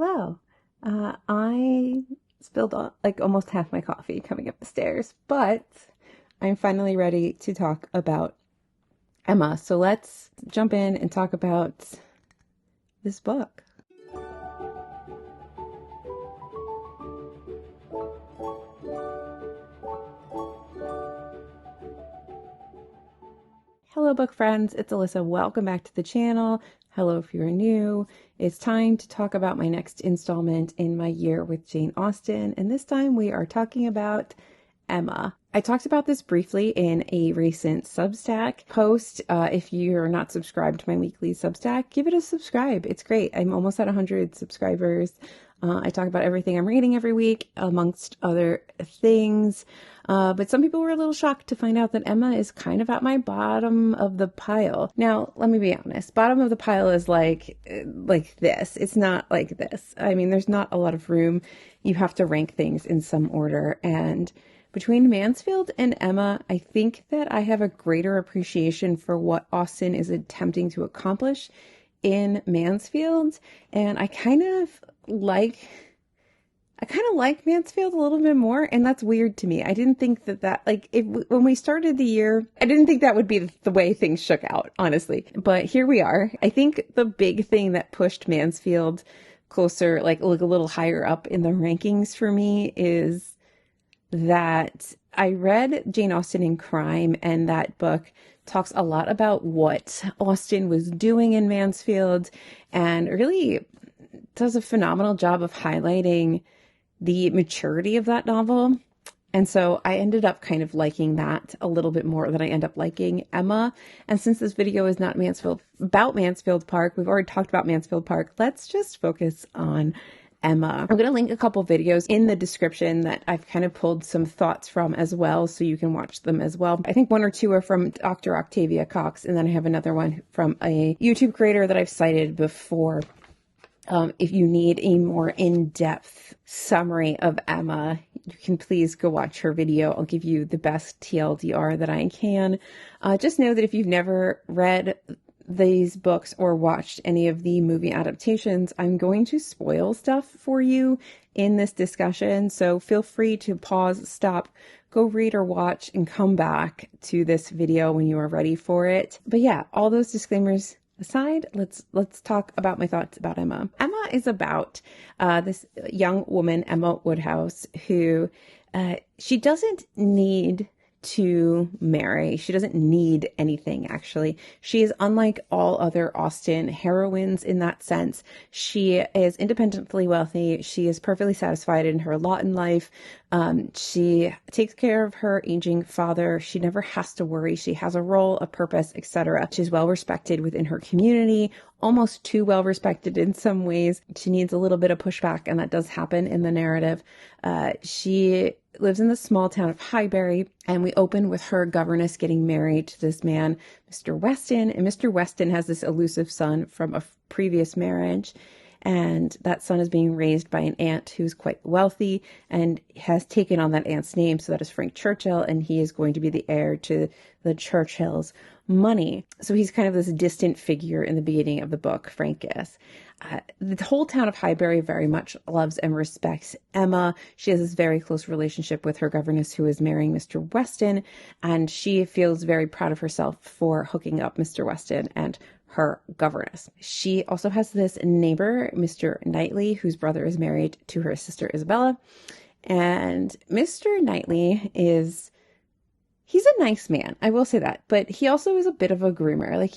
Hello. I spilled like almost half my coffee coming up the stairs, but I'm finally ready to talk about Emma. So let's jump in and talk about this book. Hello, book friends. It's Alyssa. Welcome back to the channel. Hello if you're new. It's time to talk about my next installment in my year with Jane Austen, and this time we are talking about Emma. I talked about this briefly in a recent Substack post. If you're not subscribed to my weekly Substack, give it a subscribe. It's great. I'm almost at 100 subscribers. I talk about everything I'm reading every week, amongst other things. But some people were a little shocked to find out that Emma is kind of at my bottom of the pile. Now, let me be honest. Bottom of the pile is like this. It's not like this. I mean, there's not a lot of room. You have to rank things in some order. And between Mansfield and Emma, I think that I have a greater appreciation for what Austen is attempting to accomplish in Mansfield. And I kind of like Mansfield a little bit more, and that's weird to me. I didn't think when we started the year, I didn't think that would be the way things shook out, honestly. But here we are. I think the big thing that pushed Mansfield closer, like a little higher up in the rankings for me, is that I read Jane Austen in Crime, and that book talks a lot about what Austen was doing in Mansfield, and really does a phenomenal job of highlighting the maturity of that novel. And so I ended up kind of liking that a little bit more than I end up liking Emma. And since this video is not about Mansfield Park, we've already talked about Mansfield Park, let's just focus on Emma. I'm going to link a couple videos in the description that I've kind of pulled some thoughts from as well, so you can watch them as well. I think one or two are from Dr. Octavia Cox, and then I have another one from a YouTube creator that I've cited before. If you need a more in-depth summary of Emma, you can please go watch her video. I'll give you the best TLDR that I can. Just know that if you've never read these books or watched any of the movie adaptations, I'm going to spoil stuff for you in this discussion. So feel free to pause, stop, go read or watch, and come back to this video when you are ready for it. But yeah, all those disclaimers aside, let's talk about my thoughts about Emma. Emma is about this young woman, Emma Woodhouse, who she doesn't need to marry. She doesn't need anything, actually. She is unlike all other Austen heroines in that sense. She is independently wealthy. She is perfectly satisfied in her lot in life. She takes care of her aging father. She never has to worry. She has a role, a purpose, etc. She's well respected within her community, almost too well respected in some ways. She needs a little bit of pushback, and that does happen in the narrative. She lives in the small town of Highbury, and we open with her governess getting married to this man, Mr. Weston, and Mr. Weston has this elusive son from a previous marriage, and that son is being raised by an aunt who's quite wealthy and has taken on that aunt's name, so that is Frank Churchill, and he is going to be the heir to the Churchills' money. So he's kind of this distant figure in the beginning of the book, Frank is. The whole town of Highbury very much loves and respects Emma. She has this very close relationship with her governess, who is marrying Mr. Weston, and she feels very proud of herself for hooking up Mr. Weston and her governess. She also has this neighbor, Mr. Knightley, whose brother is married to her sister Isabella. And Mr. Knightley he's a nice man, I will say that, but he also is a bit of a groomer. Like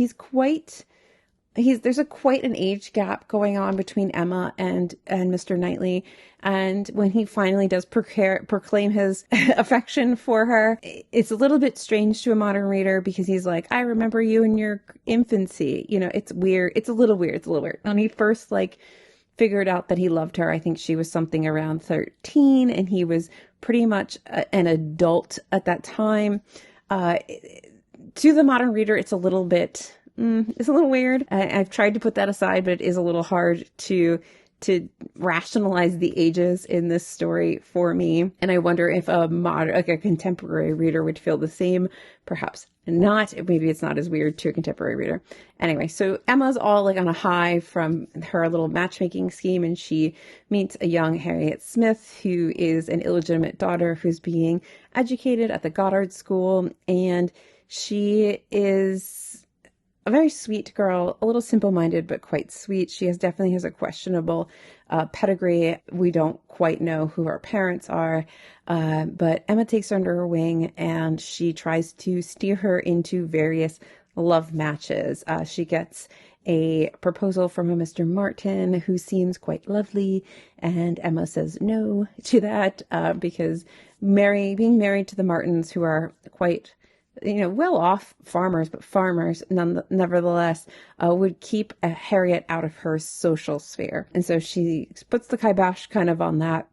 there's quite an age gap going on between Emma and Mr. Knightley. And when he finally does proclaim his affection for her, it's a little bit strange to a modern reader, because he's like, I remember you in your infancy. You know, it's weird. It's a little weird. When he first figured out that he loved her, I think she was something around 13, and he was pretty much an adult at that time. To the modern reader, it's a little bit... it's a little weird. I've tried to put that aside, but it is a little hard to to rationalize the ages in this story for me. And I wonder if a modern, like a contemporary reader would feel the same. Perhaps not. Maybe it's not as weird to a contemporary reader. Anyway, so Emma's all like on a high from her little matchmaking scheme, and she meets a young Harriet Smith, who is an illegitimate daughter who's being educated at the Goddard School. And she is a very sweet girl, a little simple-minded, but quite sweet. She definitely has a questionable pedigree. We don't quite know who her parents are, but Emma takes her under her wing, and she tries to steer her into various love matches. She gets a proposal from a Mr. Martin who seems quite lovely, and Emma says no to that because being married to the Martins, who are quite well-off farmers, but farmers nevertheless, would keep Harriet out of her social sphere. And so she puts the kibosh kind of on that.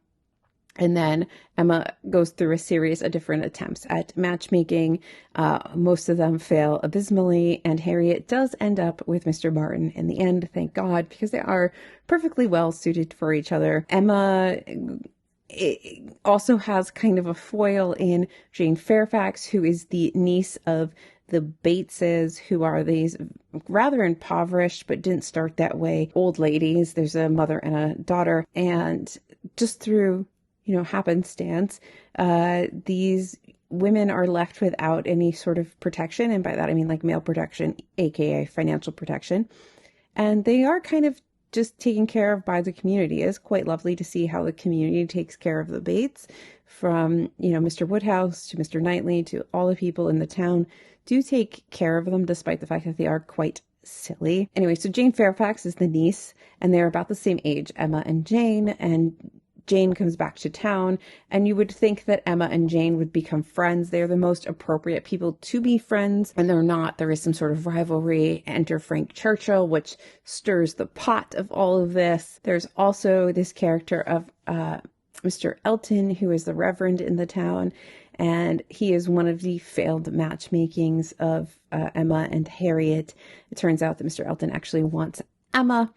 And then Emma goes through a series of different attempts at matchmaking. Most of them fail abysmally, and Harriet does end up with Mr. Martin in the end, thank God, because they are perfectly well suited for each other. Emma also has kind of a foil in Jane Fairfax, who is the niece of the Bateses, who are these rather impoverished, but didn't start that way, old ladies. There's a mother and a daughter, and just through happenstance, these women are left without any sort of protection. And by that, I mean like male protection, aka financial protection. And they are kind of just taken care of by the community. It's quite lovely to see how the community takes care of the Bates, from, Mr. Woodhouse to Mr. Knightley to all the people in the town do take care of them, despite the fact that they are quite silly. Anyway, so Jane Fairfax is the niece, and they're about the same age, Emma and Jane, and Jane comes back to town, and you would think that Emma and Jane would become friends. They're the most appropriate people to be friends, and they're not. There is some sort of rivalry. Enter Frank Churchill, which stirs the pot of all of this. There's also this character of Mr. Elton, who is the reverend in the town, and he is one of the failed matchmakings of Emma and Harriet. It turns out that Mr. Elton actually wants Emma.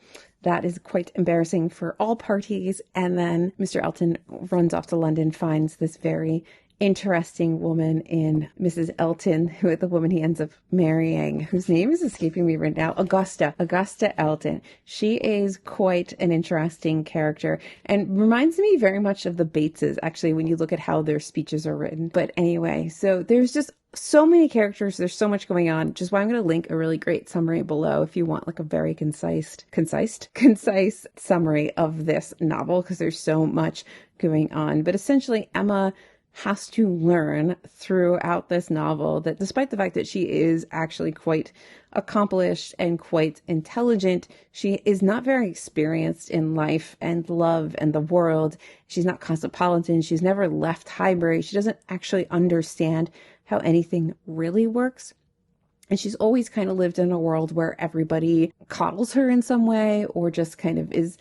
That is quite embarrassing for all parties. And then Mr. Elton runs off to London, finds this very interesting woman in Mrs. Elton, the woman he ends up marrying, whose name is escaping me right now, Augusta Elton. She is quite an interesting character and reminds me very much of the Bateses, actually, when you look at how their speeches are written. But anyway, so there's just so many characters. There's so much going on, which is why I'm going to link a really great summary below if you want like a very concise summary of this novel, because there's so much going on. But essentially, Emma has to learn throughout this novel that despite the fact that she is actually quite accomplished and quite intelligent, she is not very experienced in life and love and the world. She's not cosmopolitan. She's never left Highbury. She doesn't actually understand how anything really works. And she's always kind of lived in a world where everybody coddles her in some way, or just kind of is.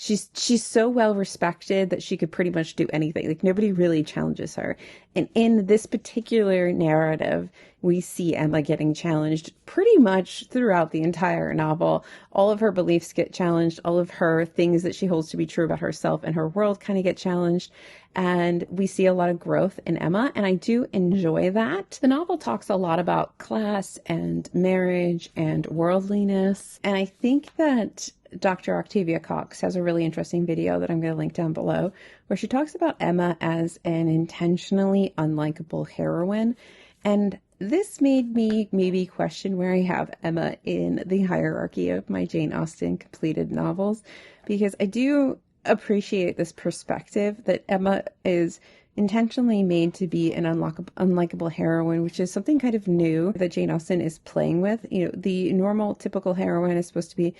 She's so well respected that she could pretty much do anything. Like, nobody really challenges her. And in this particular narrative, we see Emma getting challenged pretty much throughout the entire novel. All of her beliefs get challenged. All of her things that she holds to be true about herself and her world kind of get challenged. And we see a lot of growth in Emma, and I do enjoy that. The novel talks a lot about class and marriage and worldliness. And I think that Dr. Octavia Cox has a really interesting video that I'm going to link down below, where she talks about Emma as an intentionally unlikable heroine. And this made me maybe question where I have Emma in the hierarchy of my Jane Austen completed novels, because I do appreciate this perspective that Emma is intentionally made to be an unlikable heroine, which is something kind of new that Jane Austen is playing with. The normal, typical heroine is supposed to be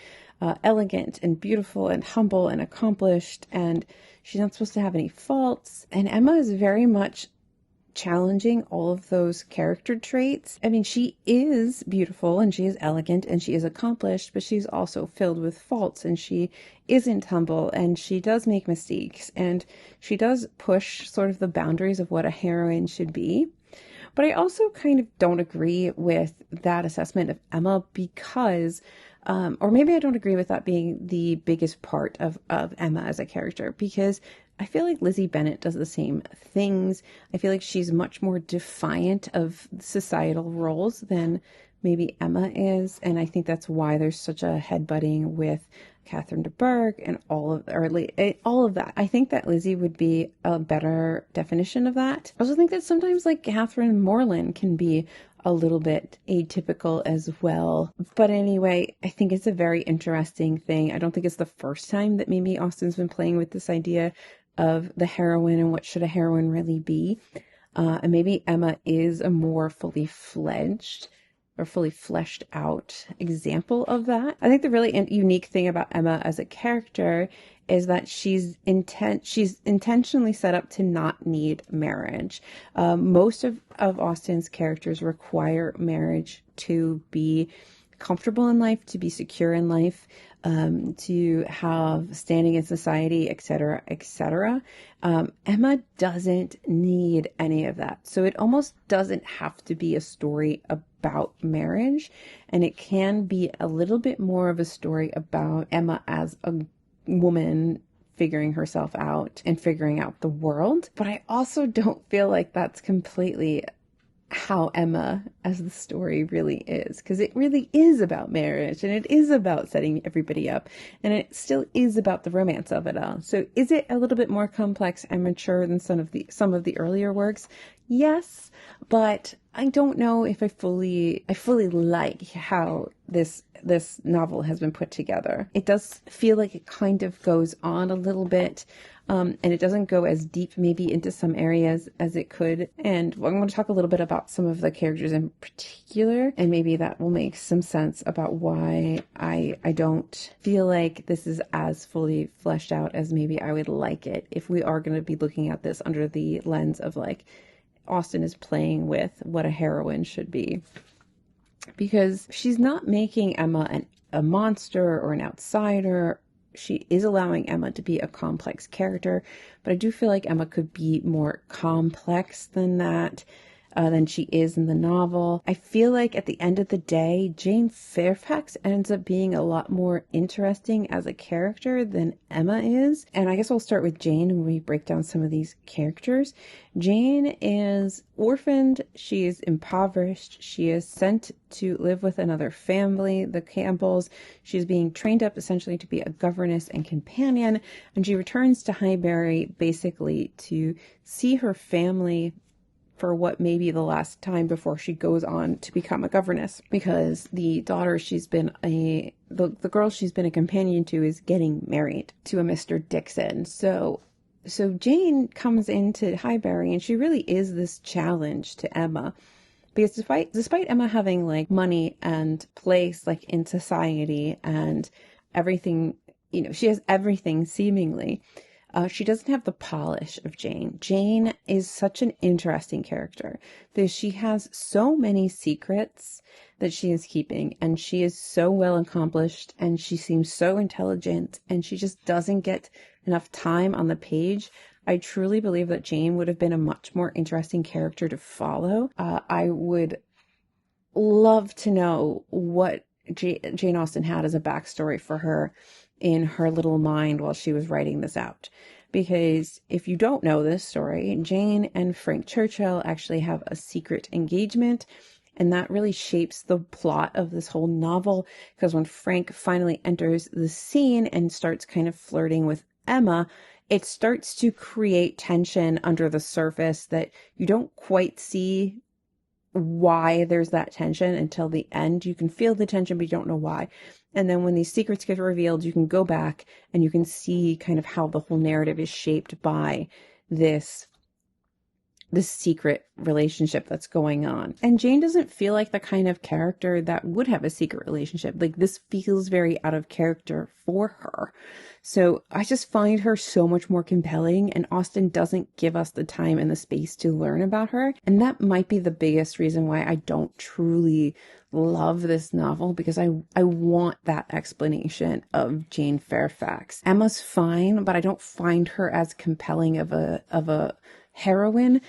elegant and beautiful and humble and accomplished, and she's not supposed to have any faults. And Emma is very much challenging all of those character traits. I mean, she is beautiful and she is elegant and she is accomplished, but she's also filled with faults, and she isn't humble, and she does make mistakes, and she does push sort of the boundaries of what a heroine should be. But I also kind of don't agree with that assessment of Emma, because or maybe I don't agree with that being the biggest part of Emma as a character, because I feel like Lizzie Bennet does the same things. I feel like she's much more defiant of societal roles than maybe Emma is. And I think that's why there's such a headbutting with Catherine de Bourgh and all of that. I think that Lizzie would be a better definition of that. I also think that sometimes like Catherine Morland can be a little bit atypical as well. But anyway, I think it's a very interesting thing. I don't think it's the first time that maybe Austen's been playing with this idea of the heroine and what should a heroine really be. And maybe Emma is a more fully fledged or fully fleshed out example of that. I think the really unique thing about Emma as a character is that she's intentionally set up to not need marriage. Most of Austen's characters require marriage to be comfortable in life, to be secure in life, to have standing in society, etc., etc. Emma doesn't need any of that. So it almost doesn't have to be a story about marriage, and it can be a little bit more of a story about Emma as a woman figuring herself out and figuring out the world. But I also don't feel like that's completely how Emma as the story really is, because it really is about marriage, and it is about setting everybody up, and it still is about the romance of it all. So is it a little bit more complex and mature than some of the earlier works? Yes, but I don't know if I fully like how this novel has been put together. It does feel like it kind of goes on a little bit, and it doesn't go as deep maybe into some areas as it could. And I'm going to talk a little bit about some of the characters in particular, and maybe that will make some sense about why I don't feel like this is as fully fleshed out as maybe I would like it, if we are going to be looking at this under the lens of like Austen is playing with what a heroine should be. Because she's not making Emma a monster or an outsider. She is allowing Emma to be a complex character, but I do feel like Emma could be more complex than that, than she is in the novel. I feel like at the end of the day, Jane Fairfax ends up being a lot more interesting as a character than Emma is. And I guess I'll start with Jane when we break down some of these characters. Jane is orphaned. She is impoverished. She is sent to live with another family, the Campbells. She's being trained up essentially to be a governess and companion. And she returns to Highbury basically to see her family for what may be the last time before she goes on to become a governess, because the daughter the girl she's been a companion to is getting married to a Mr. Dixon. So Jane comes into Highbury, and she really is this challenge to Emma, because despite Emma having like money and place like in society and everything, she has everything seemingly. She doesn't have the polish of Jane. Jane is such an interesting character because she has so many secrets that she is keeping, and she is so well accomplished, and she seems so intelligent, and she just doesn't get enough time on the page. I truly believe that Jane would have been a much more interesting character to follow. I would love to know what Jane Austen had as a backstory for her in her little mind while she was writing this out. Because if you don't know this story, Jane and Frank Churchill actually have a secret engagement, and that really shapes the plot of this whole novel, because when Frank finally enters the scene and starts kind of flirting with Emma, it starts to create tension under the surface that you don't quite see why there's that tension until the end. You can feel the tension, but you don't know why. And then when these secrets get revealed, you can go back and you can see kind of how the whole narrative is shaped by this secret relationship that's going on. And Jane doesn't feel like the kind of character that would have a secret relationship. Like, this feels very out of character for her. So I just find her so much more compelling, and Austen doesn't give us the time and the space to learn about her. And that might be the biggest reason why I don't truly love this novel, because I want that explanation of Jane Fairfax. Emma's fine, but I don't find her as compelling of a heroine.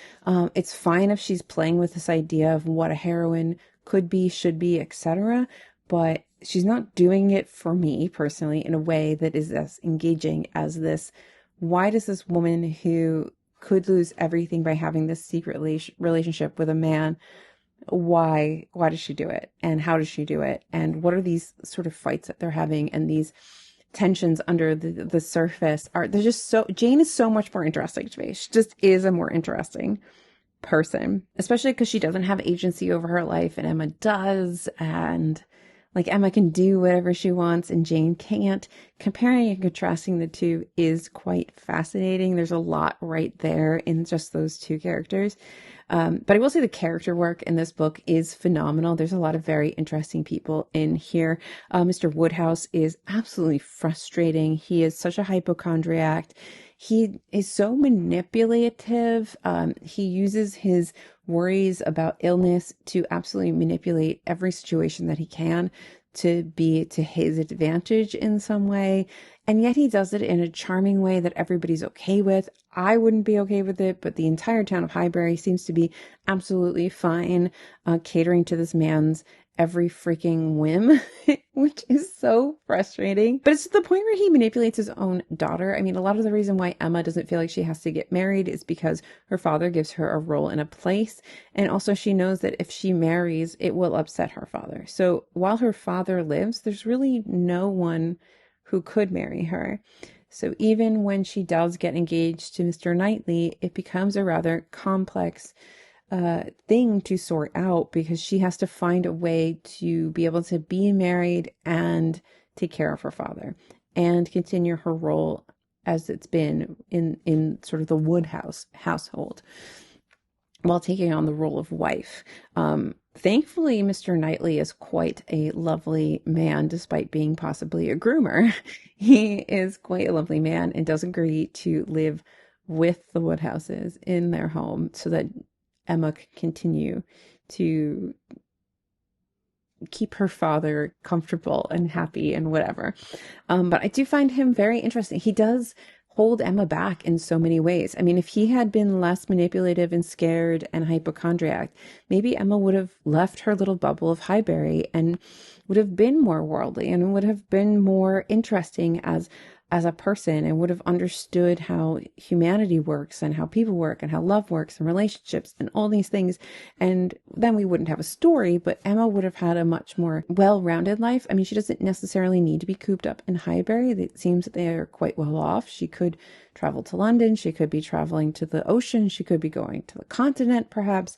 It's fine if she's playing with this idea of what a heroine could be, should be, etc. But she's not doing it for me personally in a way that is as engaging as this. Why does this woman who could lose everything by having this secret relationship with a man, why does she do it? And how does she do it? And what are these sort of fights that they're having, and these tensions under the surface are, they're just so, Jane is so much more interesting to me. She just is a more interesting person, especially because she doesn't have agency over her life and Emma does. And like, Emma can do whatever she wants and Jane can't. Comparing and contrasting the two is quite fascinating. There's a lot right there in just those two characters. But I will say the character work in this book is phenomenal. There's a lot of very interesting people in here. Mr. Woodhouse is absolutely frustrating. He is such a hypochondriac. He is so manipulative. He uses his worries about illness to absolutely manipulate every situation that he can to be to his advantage in some way. And yet he does it in a charming way that everybody's okay with. I wouldn't be okay with it, but the entire town of Highbury seems to be absolutely fine, catering to this man's every freaking whim, which is so frustrating. But it's to the point where he manipulates his own daughter. I mean, a lot of the reason why Emma doesn't feel like she has to get married is because her father gives her a role in a place. And also she knows that if she marries, it will upset her father. So while her father lives, there's really no one who could marry her. So even when she does get engaged to Mr. Knightley, it becomes a rather complex thing to sort out, because she has to find a way to be able to be married and take care of her father and continue her role as it's been in sort of the Woodhouse household while taking on the role of wife. Thankfully, Mr. Knightley is quite a lovely man, despite being possibly a groomer. He is quite a lovely man and does agree to live with the Woodhouses in their home so that Emma could continue to keep her father comfortable and happy and whatever. But I do find him very interesting. He does hold Emma back in so many ways. I mean, if he had been less manipulative and scared and hypochondriac, maybe Emma would have left her little bubble of Highbury and would have been more worldly and would have been more interesting as a person, and would have understood how humanity works and how people work and how love works and relationships and all these things. And then we wouldn't have a story, but Emma would have had a much more well-rounded life. I mean, she doesn't necessarily need to be cooped up in Highbury. It seems that they are quite well off. She could travel to London. She could be traveling to the ocean. She could be going to the continent, perhaps.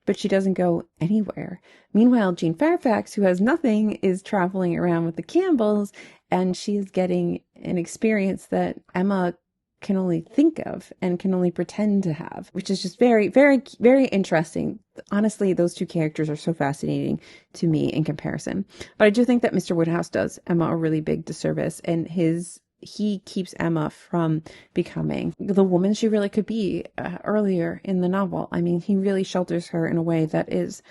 But she doesn't go anywhere. Meanwhile, Jean Fairfax, who has nothing, is traveling around with the Campbells, and she is getting an experience that Emma can only think of and can only pretend to have, which is just very, very, very interesting. Honestly, those two characters are so fascinating to me in comparison. But I do think that Mr. Woodhouse does Emma a really big disservice, and he keeps Emma from becoming the woman she really could be earlier in the novel. I mean, he really shelters her in a way that is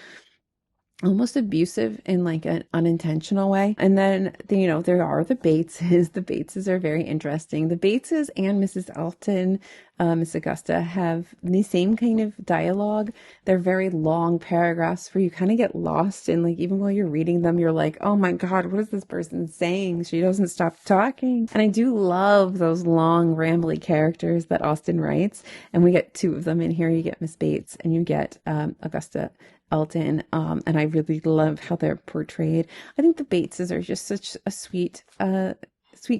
almost abusive in like an unintentional way. And then, there are the Bateses. The Bateses are very interesting. The Bateses and Mrs. Elton, Miss Augusta, have the same kind of dialogue. They're very long paragraphs where you kind of get lost in, like, even while you're reading them, you're like, oh my God, what is this person saying? She doesn't stop talking. And I do love those long, rambly characters that Austen writes. And we get two of them in here. You get Miss Bates and you get Augusta Elton, and I really love how they're portrayed. I think the Bateses are just such a sweet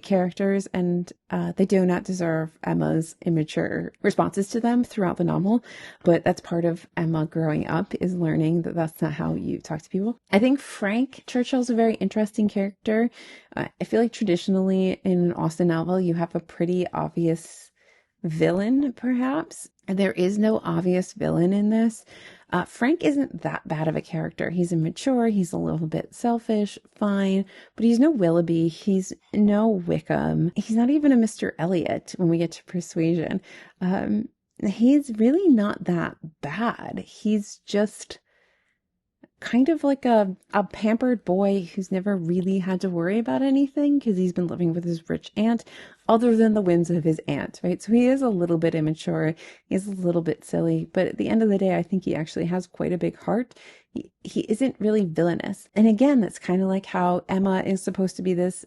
characters, and they do not deserve Emma's immature responses to them throughout the novel. But that's part of Emma growing up, is learning that that's not how you talk to people. I think Frank Churchill's a very interesting character. I feel like traditionally in an Austen novel, you have a pretty obvious villain, perhaps. There is no obvious villain in this. Frank isn't that bad of a character. He's immature. He's a little bit selfish, fine, but he's no Willoughby. He's no Wickham. He's not even a Mr. Elliot when we get to Persuasion. He's really not that bad. He's just kind of like a pampered boy who's never really had to worry about anything because he's been living with his rich aunt. other than the whims of his aunt, right? So he is a little bit immature. He's a little bit silly, but at the end of the day, I think he actually has quite a big heart. He isn't really villainous. And again, that's kind of like how Emma is supposed to be this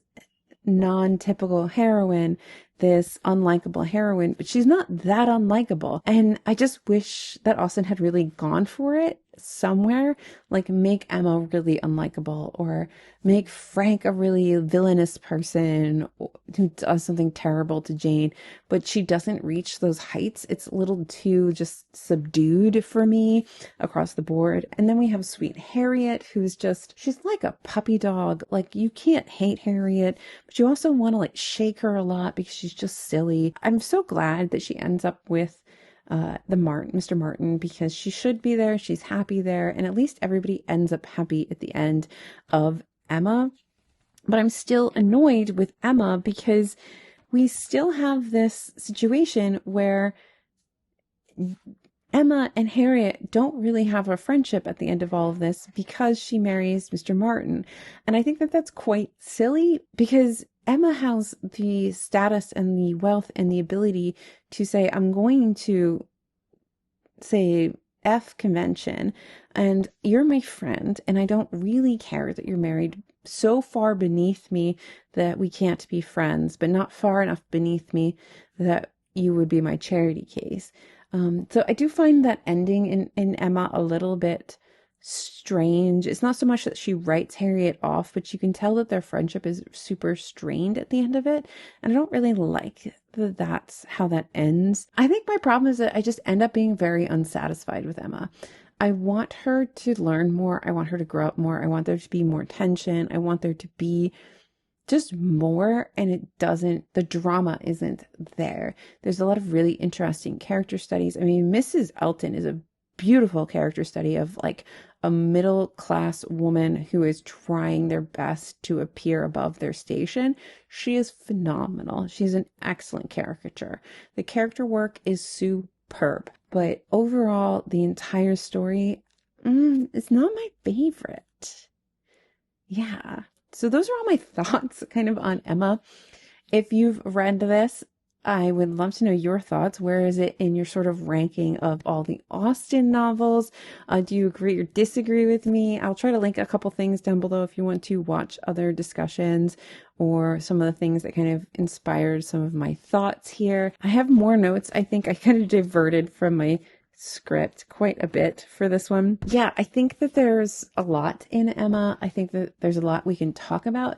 non-typical heroine, this unlikable heroine, but she's not that unlikable. And I just wish that Austen had really gone for it somewhere, like make Emma really unlikable, or make Frank a really villainous person who does something terrible to Jane, but she doesn't reach those heights. It's a little too just subdued for me across the board. And then we have sweet Harriet, who's just, she's like a puppy dog. Like, you can't hate Harriet, but you also want to like shake her a lot because she's just silly. I'm so glad that she ends up with Mr. Martin, because she should be there. She's happy there. And at least everybody ends up happy at the end of Emma. But I'm still annoyed with Emma because we still have this situation where Emma and Harriet don't really have a friendship at the end of all of this because she marries Mr. Martin. And I think that that's quite silly, because Emma has the status and the wealth and the ability to say, I'm going to say F convention, and you're my friend, and I don't really care that you're married so far beneath me that we can't be friends, but not far enough beneath me that you would be my charity case. So I do find that ending in Emma a little bit strange. It's not so much that she writes Harriet off, but you can tell that their friendship is super strained at the end of it. And I don't really like that that's how that ends. I think my problem is that I just end up being very unsatisfied with Emma. I want her to learn more. I want her to grow up more. I want there to be more tension. I want there to be just more, and it doesn't, the drama isn't there. There's a lot of really interesting character studies. I mean, Mrs. Elton is a beautiful character study of like a middle class woman who is trying their best to appear above their station. She is phenomenal. She's an excellent caricature. The character work is superb, but overall, the entire story, it's not my favorite. Yeah. So those are all my thoughts kind of on Emma. If you've read this, I would love to know your thoughts. Where is it in your sort of ranking of all the Austen novels? Do you agree or disagree with me? I'll try to link a couple things down below if you want to watch other discussions or some of the things that kind of inspired some of my thoughts here. I have more notes. I think I kind of diverted from my script quite a bit for this one. Yeah, I think that there's a lot in Emma. I think that there's a lot we can talk about.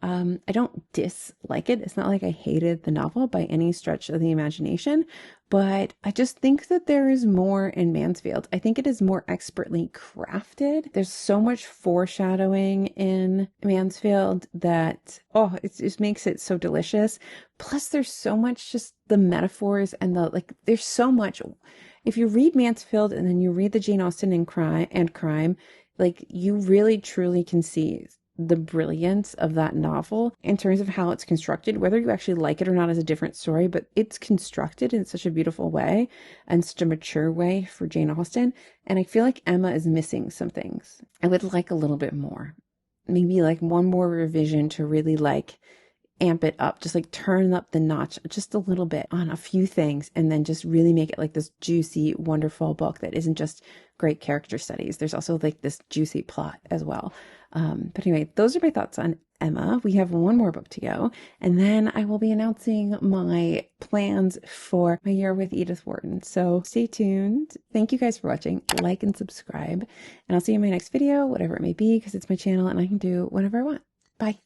I don't dislike it. It's not like I hated the novel by any stretch of the imagination, but I just think that there is more in Mansfield. I think it is more expertly crafted. There's so much foreshadowing in Mansfield that, it just makes it so delicious. Plus there's so much just the metaphors and there's so much. If you read Mansfield and then you read the Jane Austen and crime, like you really truly can see the brilliance of that novel in terms of how it's constructed. Whether you actually like it or not is a different story, but it's constructed in such a beautiful way and such a mature way for Jane Austen. And I feel like Emma is missing some things. I would like a little bit more, maybe like one more revision to really like amp it up, just like turn up the notch just a little bit on a few things, and then just really make it like this juicy, wonderful book that isn't just great character studies. There's also like this juicy plot as well. But anyway, those are my thoughts on Emma. We have one more book to go, and then I will be announcing my plans for my year with Edith Wharton. So stay tuned. Thank you guys for watching. Like and subscribe, and I'll see you in my next video, whatever it may be, because it's my channel and I can do whatever I want. Bye.